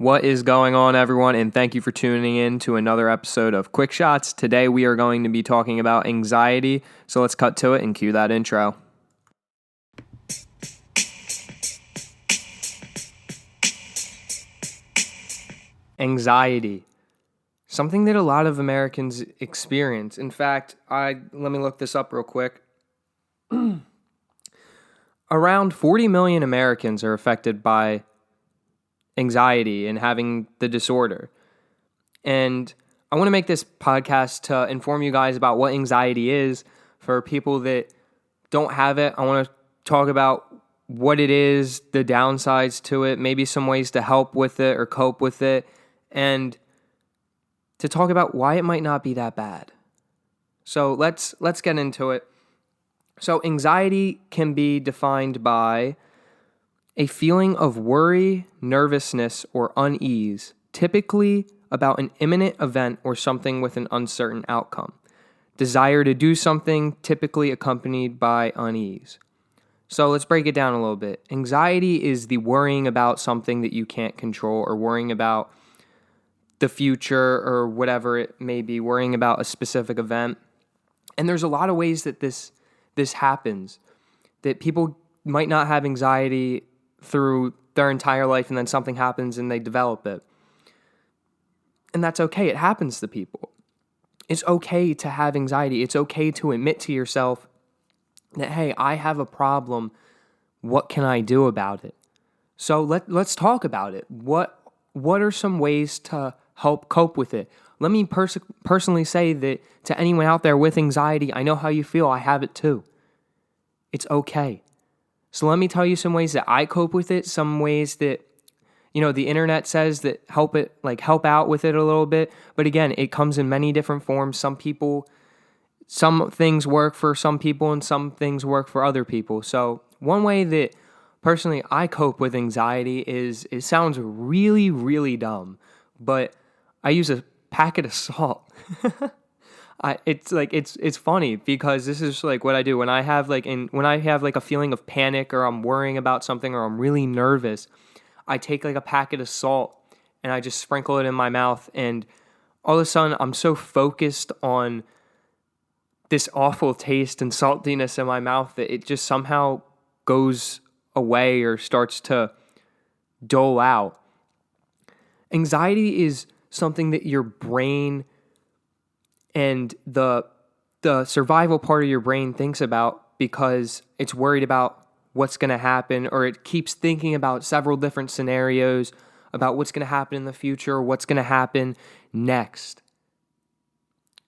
What is going on, everyone? And thank you for tuning in to another episode of Kwik Shotz. Today we are going to be talking about anxiety. So let's cut to it and cue that intro. Anxiety. Something that a lot of Americans experience. In fact, let me look this up real quick. Around 40 million Americans are affected by anxiety and having the disorder. And I want to make this podcast to inform you guys about what anxiety is. For people that don't have it, I want to talk about what it is, the downsides to it, maybe some ways to help with it or cope with it, and to talk about why it might not be that bad. So let's get into it. So anxiety can be defined by a feeling of worry, nervousness, or unease, typically about an imminent event or something with an uncertain outcome. Desire to do something, typically accompanied by unease. So let's break it down a little bit. Anxiety is the worrying about something that you can't control, or worrying about the future or whatever it may be, worrying about a specific event. And there's a lot of ways that this happens, that people might not have anxiety through their entire life, and then something happens and they develop it. And that's okay. It happens to people. It's okay to have anxiety. It's okay to admit to yourself that, hey, I have a problem. What can I do about it? So let's talk about it. What are some ways to help cope with it? Let me personally say that to anyone out there with anxiety, I know how you feel. I have it too. It's okay. So let me tell you some ways that I cope with it, some ways that, the internet says that help out with it a little bit. But again, it comes in many different forms. Some things work for some people and some things work for other people. So one way that personally I cope with anxiety is, it sounds really, really dumb, but I use a packet of salt. It's funny because this is like what I do when I have a feeling of panic, or I'm worrying about something, or I'm really nervous. I take like a packet of salt and I just sprinkle it in my mouth, and all of a sudden I'm so focused on this awful taste and saltiness in my mouth that it just somehow goes away or starts to dole out. Anxiety is something that your brain and the survival part of your brain thinks about, because it's worried about what's going to happen, or it keeps thinking about several different scenarios about what's going to happen in the future, or what's going to happen next.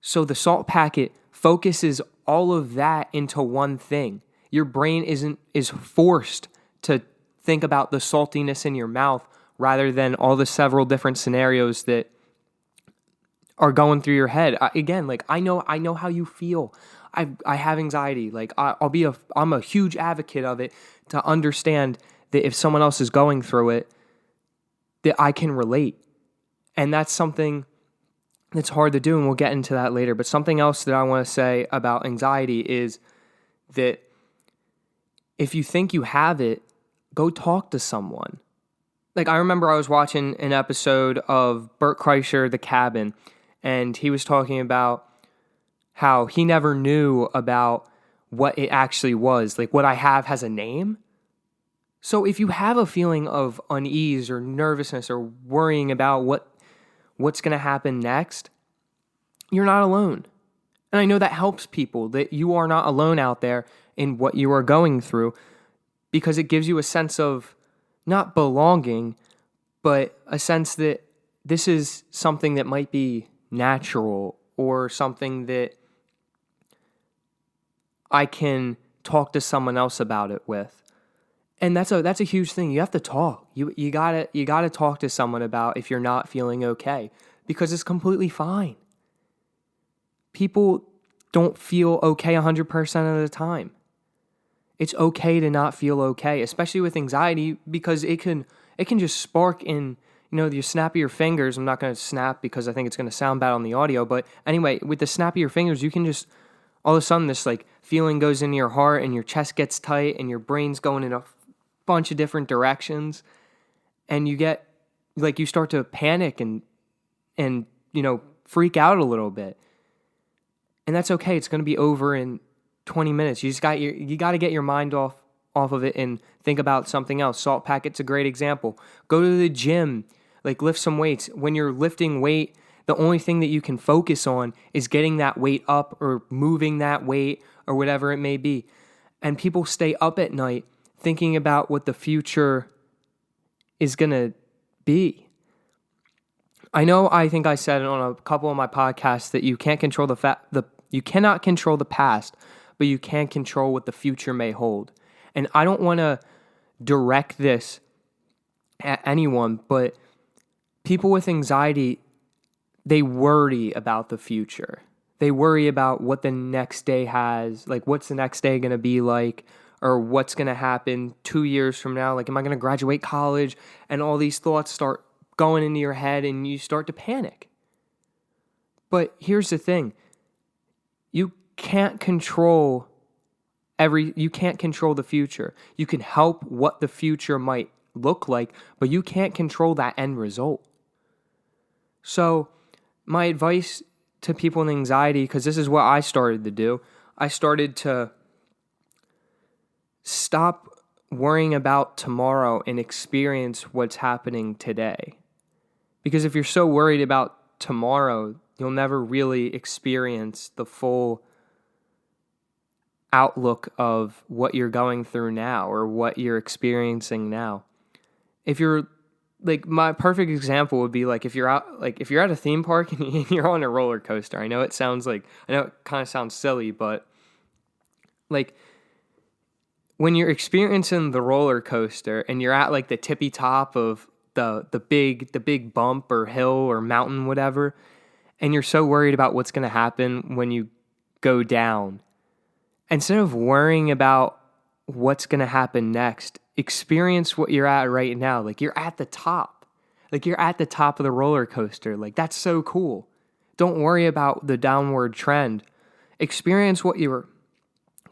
So the salt packet focuses all of that into one thing. Your brain is forced to think about the saltiness in your mouth rather than all the several different scenarios that are going through your head. I know how you feel. I have anxiety. I'm a huge advocate of it, to understand that if someone else is going through it, that I can relate. And that's something that's hard to do, and we'll get into that later. But something else that I want to say about anxiety is that if you think you have it, go talk to someone. I remember I was watching an episode of Bert Kreischer, The Cabin, and he was talking about how he never knew about what it actually was. What I have has a name. So if you have a feeling of unease or nervousness or worrying about what's going to happen next, you're not alone. And I know that helps people, that you are not alone out there in what you are going through, because it gives you a sense of not belonging, but a sense that this is something that might be natural, or something that I can talk to someone else about it with. And that's a huge thing. You have to talk. You gotta talk to someone about if you're not feeling okay, because it's completely fine. People don't feel okay 100% of the time. It's okay to not feel okay, especially with anxiety, because it can just spark in, you snap of your fingers. I'm not going to snap because I think it's going to sound bad on the audio, but anyway, with the snap of your fingers, you can just, all of a sudden, this feeling goes into your heart, and your chest gets tight, and your brain's going in a bunch of different directions, and you get like you start to panic and freak out a little bit. And that's okay. It's going to be over in 20 minutes. You got to get your mind off of it and think about something else. Salt packet's a great example. Go to the gym, like lift some weights. When you're lifting weight, the only thing that you can focus on is getting that weight up or moving that weight or whatever it may be. And people stay up at night thinking about what the future is going to be. I think I said it on a couple of my podcasts that you can't control you cannot control the past, but you can control what the future may hold. And I don't want to direct this at anyone, but people with anxiety, they worry about the future. They worry about what the next day has, like what's the next day going to be like, or what's going to happen 2 years from now. Like, am I going to graduate college? And all these thoughts start going into your head and you start to panic. But here's the thing. You can't control the future. You can help what the future might look like, but you can't control that end result. So my advice to people with anxiety, because this is what I started to do, I started to stop worrying about tomorrow and experience what's happening today. Because if you're so worried about tomorrow, you'll never really experience the full outlook of what you're going through now or what you're experiencing now. If you're like, my perfect example would be like if you're at a theme park and you're on a roller coaster. I know it kind of sounds silly, but like when you're experiencing the roller coaster and you're at like the tippy top of the big bump or hill or mountain, whatever, and you're so worried about what's going to happen when you go down, instead of worrying about what's going to happen next, experience what you're at right now. Like you're at the top. Like you're at the top of the roller coaster. Like that's so cool. Don't worry about the downward trend. Experience what you're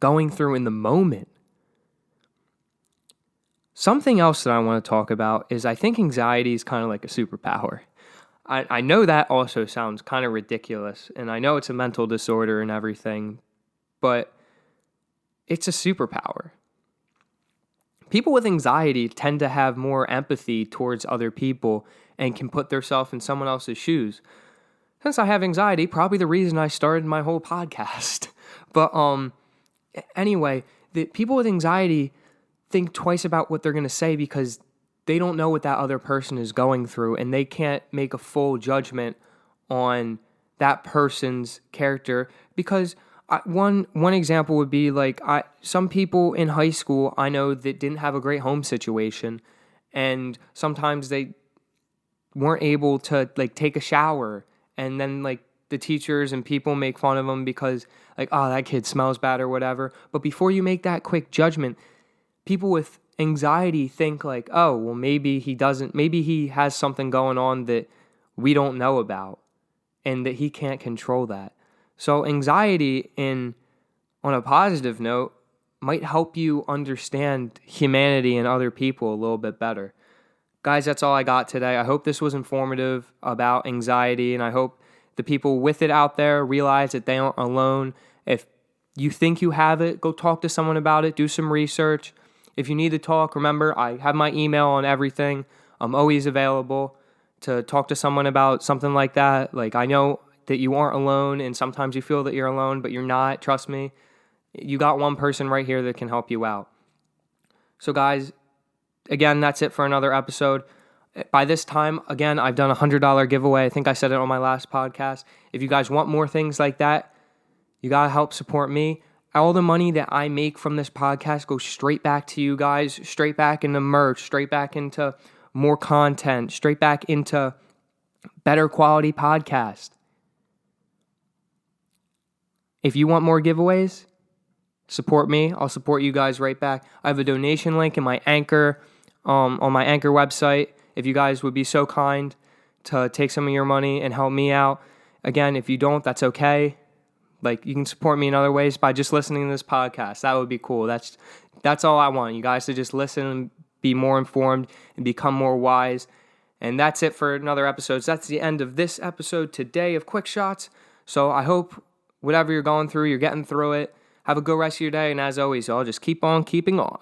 going through in the moment. Something else that I want to talk about is I think anxiety is kind of like a superpower. I know that also sounds kind of ridiculous, and I know it's a mental disorder and everything, but it's a superpower. People with anxiety tend to have more empathy towards other people and can put themselves in someone else's shoes. Since I have anxiety, probably the reason I started my whole podcast. But anyway, the people with anxiety think twice about what they're going to say because they don't know what that other person is going through, and they can't make a full judgment on that person's character. Because one example would be like some people in high school I know that didn't have a great home situation, and sometimes they weren't able to like take a shower, and then like the teachers and people make fun of them because like, oh, that kid smells bad or whatever. But before you make that quick judgment, people with anxiety think like, oh, well, maybe he has something going on that we don't know about and that he can't control that. So anxiety, on a positive note, might help you understand humanity and other people a little bit better. Guys, that's all I got today. I hope this was informative about anxiety, and I hope the people with it out there realize that they aren't alone. If you think you have it, go talk to someone about it. Do some research. If you need to talk, remember, I have my email on everything. I'm always available to talk to someone about something like that. Like, I know that you aren't alone, and sometimes you feel that you're alone, but you're not. Trust me. You got one person right here that can help you out. So, guys, again, that's it for another episode. By this time, again, I've done a $100 giveaway. I think I said it on my last podcast. If you guys want more things like that, you got to help support me. All the money that I make from this podcast goes straight back to you guys, straight back into merch, straight back into more content, straight back into better quality podcast. If you want more giveaways, support me. I'll support you guys right back. I have a donation link in my Anchor, on my Anchor website. If you guys would be so kind to take some of your money and help me out. Again, if you don't, that's okay. Like, you can support me in other ways by just listening to this podcast. That would be cool. That's all I want. You guys to just listen and be more informed and become more wise And that's it for another episode. So that's the end of this episode today of Kwik Shotz. So I hope whatever you're going through, you're getting through it. Have a good rest of your day. And as always, y'all just keep on keeping on.